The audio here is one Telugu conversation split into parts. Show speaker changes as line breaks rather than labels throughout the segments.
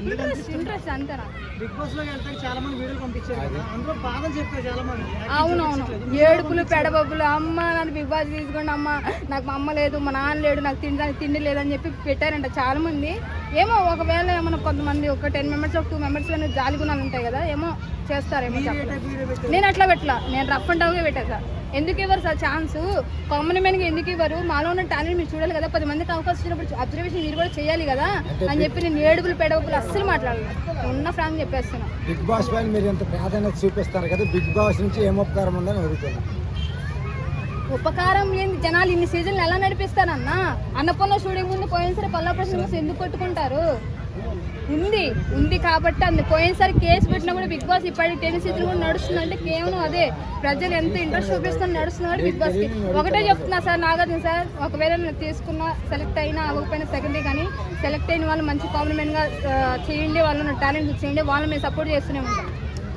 ఇంట్రెస్ట్ అంతేనా.
బిగ్ బాస్ లో వెళ్తే చాలా మంది వీడియోలు పంపించారు కదా, అందులో బాధలు చెప్పారు చాలా మంది.
అవునవును, ఏడుపులు పెడబబ్బులు, అమ్మ నన్ను బిగ్ బాస్ తీసుకోండి అమ్మ, నాకు మా అమ్మ లేదు, మా నాన్న లేడు, నాకు తిండి లేదని చెప్పి పెట్టారంట చాలా మంది. ఏమో ఒకవేళ ఏమన్నా కొంతమంది ఒక 10 మెంబర్స్ 2 మెంబర్స్ జాలి గుణాలు ఉంటాయి కదా, ఏమో చేస్తారేమో. నేను అట్లా పెట్టలా, నేను రఫ్ అండ్ టఫ్గా పెట్టేసా. ఎందుకు ఇవ్వరు సార్ ఛాన్స్? కామన్ మ్యాన్గా ఎందుకు ఇవ్వరు? మాలో ఉన్న టాలెంట్ మీరు చూడాలి కదా, 10 మందికి అవకాశం ఇచ్చినప్పుడు అబ్జర్వేషన్ మీరు కూడా చేయాలి కదా అని చెప్పి నేను ఏడుపులు పెడవపులు అస్సలు మాట్లాడలేదు, ఉన్న ఫ్రాంక్ చెప్పేస్తున్నా.
బిగ్ బాస్ పైన మీరు ఎంత ప్రాధాన్యత చూపిస్తారు కదా, బిగ్ బాస్ నుంచి ఏం ఉపకారం ఉందని అడుగుతున్నాను.
ఉపకారం ఏంది? జనాలు ఇన్ని సీజన్లు ఎలా నడిపిస్తారన్న? అన్నపూర్ణ షూటింగ్ ముందు పోయినసారి పల్లా ప్రశ్న ఎందుకు కొట్టుకుంటారు? ఉంది కాబట్టి పోయినసారి కేసు పెట్టినా కూడా బిగ్ బాస్ ఇప్పటి 10 సీజన్లు కూడా నడుస్తుందంటే కేవలం అదే, ప్రజలు ఎంత ఇంట్రెస్ట్ చూపిస్తున్నా నడుస్తున్నారు బిగ్ బాస్కి. ఒకటే చెప్తున్నా సార్, నాగార్జున సార్, ఒకవేళ నేను తీసుకున్నా సెలెక్ట్ అయినా అవ్వకపోయినా సెకండే, కానీ సెలెక్ట్ అయిన వాళ్ళు మంచి కాంప్లిమెంట్గా చేయండి, వాళ్ళు టాలెంట్ చేయండి, వాళ్ళని మేము సపోర్ట్ చేస్తూనే ఉంటాం.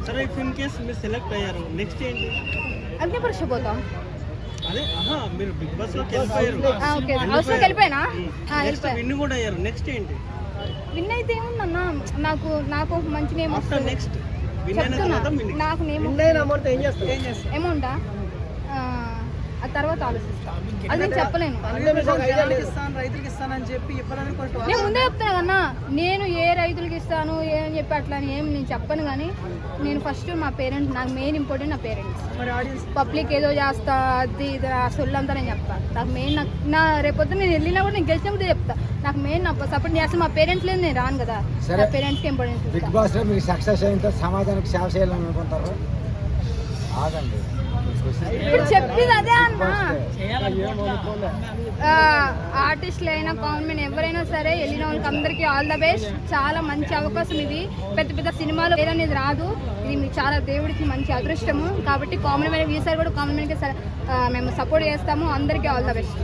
సరే, ఇఫ్ ఇన్ కేస్ మీరు సెలెక్ట్ అయ్యారు, నెక్స్ట్ ఏంటి?
అగ్ని పరీక్ష పోతాం.
అదే మీరు బిగ్ బాస్ లోకి వెళ్ళిపోయారు,
హౌస్లోకి వెళ్ళిపోయినా,
విన్ కూడా అయ్యారు, నెక్స్ట్ ఏంటి?
విన్ అయితే ఏముందన్నా, నాకు మంచి నేమ్ వస్తుంది.
నెక్స్ట్
నాకు నేమ్ అమౌంటా ఆ తర్వాత ఆలోచిస్తాను, అది నేను చెప్పలేను.
రైతులకి ఇస్తానని చెప్పి
నేను ముందే చెప్తాను కన్నా, నేను ఏ రైతులకి ఇస్తాను ఏమని చెప్పి అట్లా అని ఏం నేను చెప్పను, కానీ నేను ఫస్ట్ మా పేరెంట్స్, నాకు మెయిన్ ఇంపార్టెంట్ నా పేరెంట్స్. పబ్లిక్ ఏదో చేస్తా అది ఇది సొల్లంతా నేను చెప్తాను. నాకు మెయిన్ నా రేపొద్దు నేను వెళ్ళినా కూడా నేను గెలిచినప్పుడు చెప్తా, నాకు మెయిన్ నా సపోర్ట్ చేస్తే మా పేరెంట్స్ లేదు, నేను రాను కదా, నా పేరెంట్స్కి ఇంపార్టెన్స్.
బిగ్ బాస్ లో మీరు సక్సెస్ అయిన సమాజానికి సేవ చేయాలని అనుకుంటారు? ఆగండి,
ఇప్పుడు చెప్పింది అదే అన్న. ఆర్టిస్టులు అయినా కామన్ ఎవరైనా సరే వెళ్ళిన వాళ్ళకి అందరికీ ఆల్ ద బెస్ట్. చాలా మంచి అవకాశం ఇది, పెద్ద పెద్ద సినిమాలు ఏదనేది రాదు, ఇది మీకు చాలా దేవుడికి మంచి అదృష్టము. కాబట్టి కామన్ మ్యాన్ ఈసారి కూడా కామన్ మ్యాన్కి మేము సపోర్ట్ చేస్తాము. అందరికీ ఆల్ ద బెస్ట్.